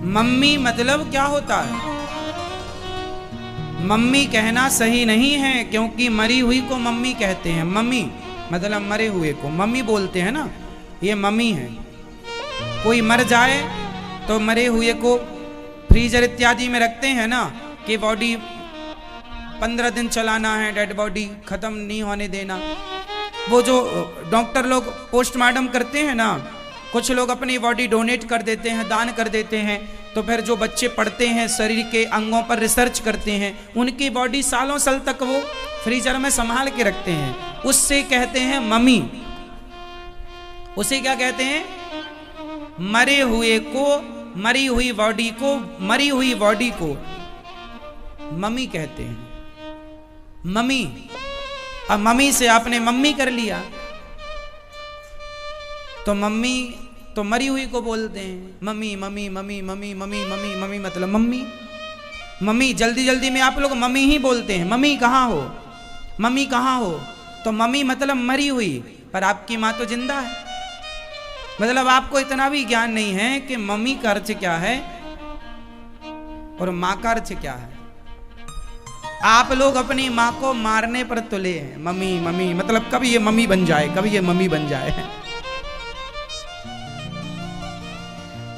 Mummy मतलब क्या होता है? मम्मी कहना सही नहीं है, क्योंकि मरी हुई को मम्मी कहते हैं। मम्मी मतलब मरे हुए को मम्मी बोलते हैं ना, ये मम्मी है। कोई मर जाए तो मरे हुए को फ्रीजर इत्यादि में रखते हैं ना, कि बॉडी 15 दिन चलाना है, डेड बॉडी खत्म नहीं होने देना। वो जो डॉक्टर लोग पोस्टमार्टम करते हैं ना, कुछ लोग अपनी बॉडी डोनेट कर देते हैं, दान कर देते हैं, तो फिर जो बच्चे पढ़ते हैं, शरीर के अंगों पर रिसर्च करते हैं, उनकी बॉडी सालों साल तक वो फ्रीजर में संभाल के रखते हैं। उससे कहते हैं मम्मी। उसे क्या कहते हैं? मरे हुए को, मरी हुई बॉडी को, मरी हुई बॉडी को मम्मी कहते हैं। मम्मी। अब मम्मी से आपने मम्मी कर लिया, तो मम्मी तो मरी हुई को बोलते हैं mummy. Mummy mummy mummy mummy mummy mummy मतलब मम्मी। मम्मी जल्दी जल्दी में आप लोग मम्मी ही बोलते हैं। मम्मी कहाँ हो, मम्मी कहाँ हो, तो मम्मी मतलब मरी हुई, पर आपकी माँ तो जिंदा है। मतलब आपको इतना भी ज्ञान नहीं है कि मम्मी का अर्थ क्या है और माँ का अर्थ क्या है। आप लोग अपनी माँ को मारने पर तुले हैं। मम्मी मम्मी मतलब कभी ये मम्मी बन जाए, कभी ये मम्मी बन जाए।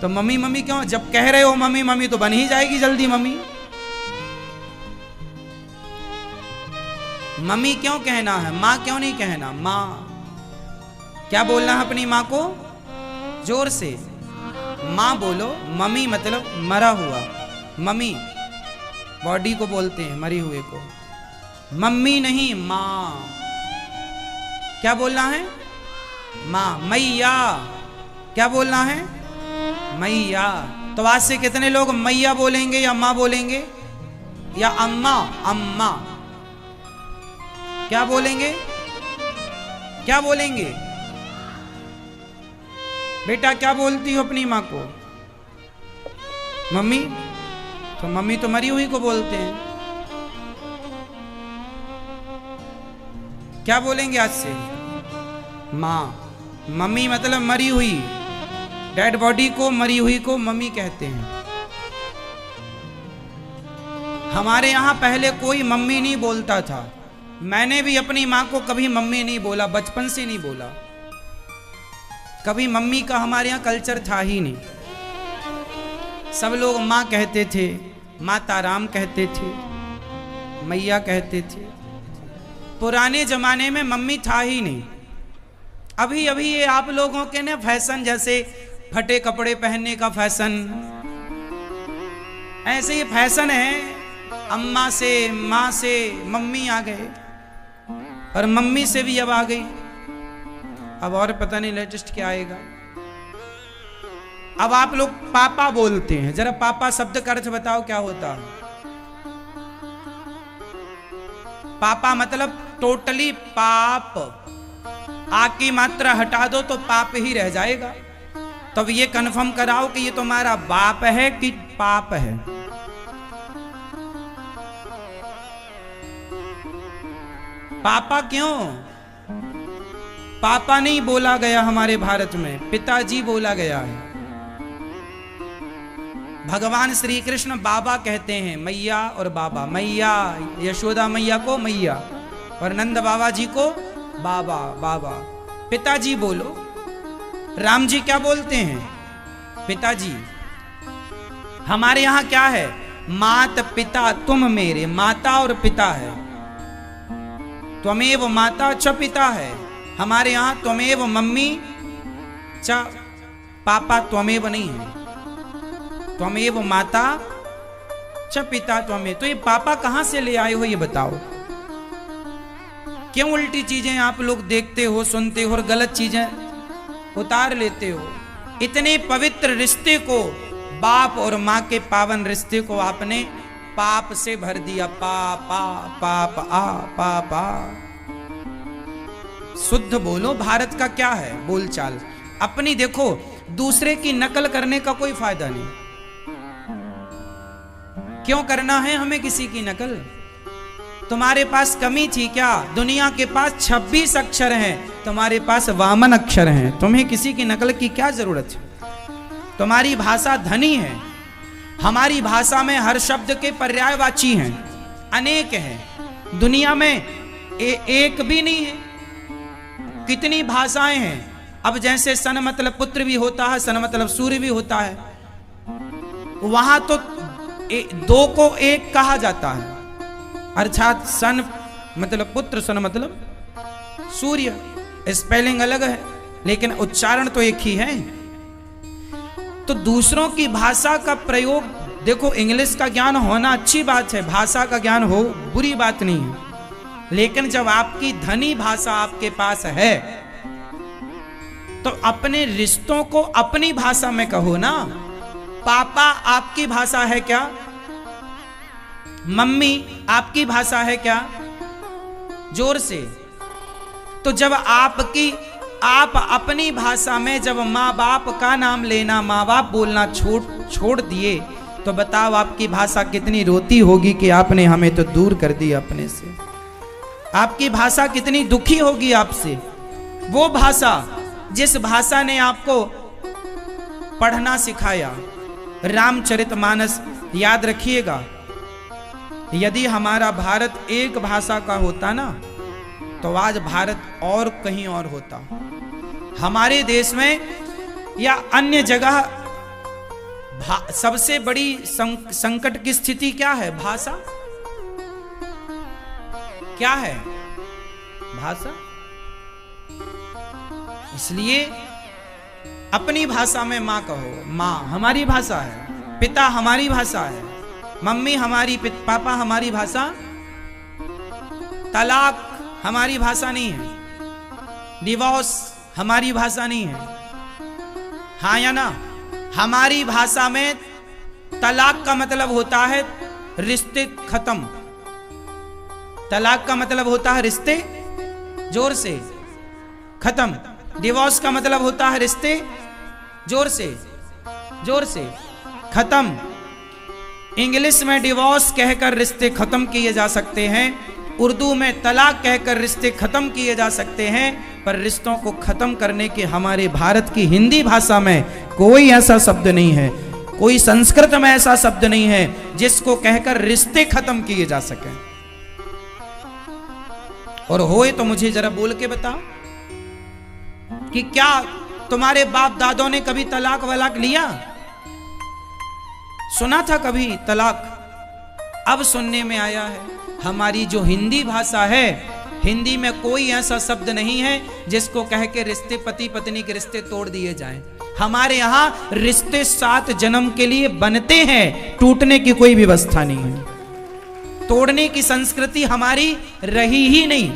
तो मम्मी मम्मी क्यों? जब कह रहे हो मम्मी मम्मी तो बन ही जाएगी जल्दी मम्मी। मम्मी क्यों कहना है, माँ क्यों नहीं कहना? माँ क्या बोलना है अपनी माँ को? जोर से माँ बोलो। मम्मी मतलब मरा हुआ। मम्मी बॉडी को बोलते हैं, मरी हुए को। मम्मी नहीं, माँ। क्या बोलना है? माँ। मैया क्या बोलना है? मैया। तो आज से कितने लोग मैया बोलेंगे या माँ बोलेंगे या अम्मा? अम्मा क्या बोलेंगे? क्या बोलेंगे? बेटा क्या बोलती हो अपनी माँ को? मम्मी। तो मम्मी तो मरी हुई को बोलते हैं। क्या बोलेंगे आज से? माँ। मम्मी मतलब मरी हुई, डेड बॉडी को, मरी हुई को मम्मी कहते हैं। हमारे यहां पहले कोई मम्मी नहीं बोलता था। मैंने भी अपनी मां को कभी मम्मी नहीं बोला, बचपन से नहीं बोला। कभी मम्मी का हमारे यहां कल्चर था ही नहीं। सब लोग मां कहते थे, माता राम कहते थे, मैया कहते थे। पुराने जमाने में मम्मी था ही नहीं। अभी अभी ये आप लोगों के ना फैशन, जैसे फटे कपड़े पहनने का फैशन, ऐसे ही फैशन है। अम्मा से, माँ से मम्मी आ गए, और मम्मी से भी अब आ गई। अब और पता नहीं लेटेस्ट क्या आएगा। अब आप लोग पापा बोलते हैं। जरा पापा शब्द का अर्थ बताओ क्या होता है? पापा मतलब टोटली पाप। आ की मात्रा हटा दो तो पाप ही रह जाएगा। तब ये कन्फर्म कराओ कि ये तुम्हारा बाप है कि पाप है। पापा क्यों? पापा नहीं बोला गया हमारे भारत में, पिताजी बोला गया है। भगवान श्री कृष्ण बाबा कहते हैं, मैया और बाबा। मैया यशोदा मैया को मैया, और नंद बाबा जी को बाबा। बाबा पिताजी बोलो। राम जी क्या बोलते हैं? पिताजी। हमारे यहां क्या है? मात पिता तुम मेरे। माता और पिता है। त्वमेव माता च पिता है। हमारे यहां त्वमेव मम्मी च पापा, त्वमेव नहीं है। त्वमेव माता च पिता त्वमेव। तो ये पापा कहां से ले आए हो ये बताओ। क्यों उल्टी चीजें आप लोग देखते हो, सुनते हो और गलत चीजें उतार लेते हो? इतने पवित्र रिश्ते को, बाप और माँ के पावन रिश्ते को आपने पाप से भर दिया। पापा पाप आ पापा। शुद्ध बोलो। भारत का क्या है बोलचाल? अपनी देखो, दूसरे की नकल करने का कोई फायदा नहीं। क्यों करना है हमें किसी की नकल? तुम्हारे पास कमी थी क्या? दुनिया के पास 26 अक्षर हैं, तुम्हारे पास 52 अक्षर हैं। तुम्हें किसी की नकल की क्या जरूरत है? तुम्हारी भाषा धनी है, हमारी भाषा में हर शब्द के पर्यायवाची हैं, अनेक हैं। दुनिया में एक भी नहीं है, कितनी भाषाएं हैं। अब जैसे सन मतलब पुत्र भी होता है, सन मतलब सूर्य भी होता है, वहां तो दो को एक कहा जाता है, अर्थात सन मतलब पुत्र, सन मतलब सूर्य। स्पेलिंग अलग है लेकिन उच्चारण तो एक ही है। तो दूसरों की भाषा का प्रयोग, देखो इंग्लिश का ज्ञान होना अच्छी बात है, भाषा का ज्ञान हो बुरी बात नहीं है, लेकिन जब आपकी धनी भाषा आपके पास है तो अपने रिश्तों को अपनी भाषा में कहो ना। पापा आपकी भाषा है क्या? मम्मी आपकी भाषा है क्या? जोर से। तो जब आप अपनी भाषा में जब माँ बाप का नाम लेना, माँ बाप बोलना छोड़ दिए, तो बताओ आपकी भाषा कितनी रोती होगी कि आपने हमें तो दूर कर दिया अपने से। आपकी भाषा कितनी दुखी होगी आपसे। वो भाषा जिस भाषा ने आपको पढ़ना सिखाया, रामचरितमानस याद रखिएगा। यदि हमारा भारत एक भाषा का होता ना तो आज भारत और कहीं और होता। हमारे देश में या अन्य जगह सबसे बड़ी संकट की स्थिति क्या है? भाषा। क्या है? भाषा। इसलिए अपनी भाषा में माँ कहो। माँ हमारी भाषा है, पिता हमारी भाषा है, मम्मी हमारी, पापा हमारी भाषा। तलाक हमारी भाषा नहीं है, डिवोर्स हमारी भाषा नहीं है। हाँ या ना? हमारी भाषा में तलाक का मतलब होता है रिश्ते खत्म। तलाक का मतलब होता है रिश्ते, जोर से, खत्म। डिवोर्स का मतलब होता है रिश्ते, जोर से, खत्म। इंग्लिश में डिवोर्स कहकर रिश्ते खत्म किए जा सकते हैं, उर्दू में तलाक कहकर रिश्ते खत्म किए जा सकते हैं, पर रिश्तों को खत्म करने के हमारे भारत की हिंदी भाषा में कोई ऐसा शब्द नहीं है, कोई संस्कृत में ऐसा शब्द नहीं है जिसको कहकर रिश्ते खत्म किए जा सके। और होए तो मुझे जरा बोल के बताओ कि क्या तुम्हारे बाप दादों ने कभी तलाक वलाक लिया? सुना था कभी तलाक? अब सुनने में आया है। हमारी जो हिंदी भाषा है, हिंदी में कोई ऐसा शब्द नहीं है जिसको कह के रिश्ते, पति पत्नी के रिश्ते तोड़ दिए जाएं। हमारे यहां रिश्ते 7 जन्म के लिए बनते हैं, टूटने की कोई व्यवस्था नहीं है। तोड़ने की संस्कृति हमारी रही ही नहीं।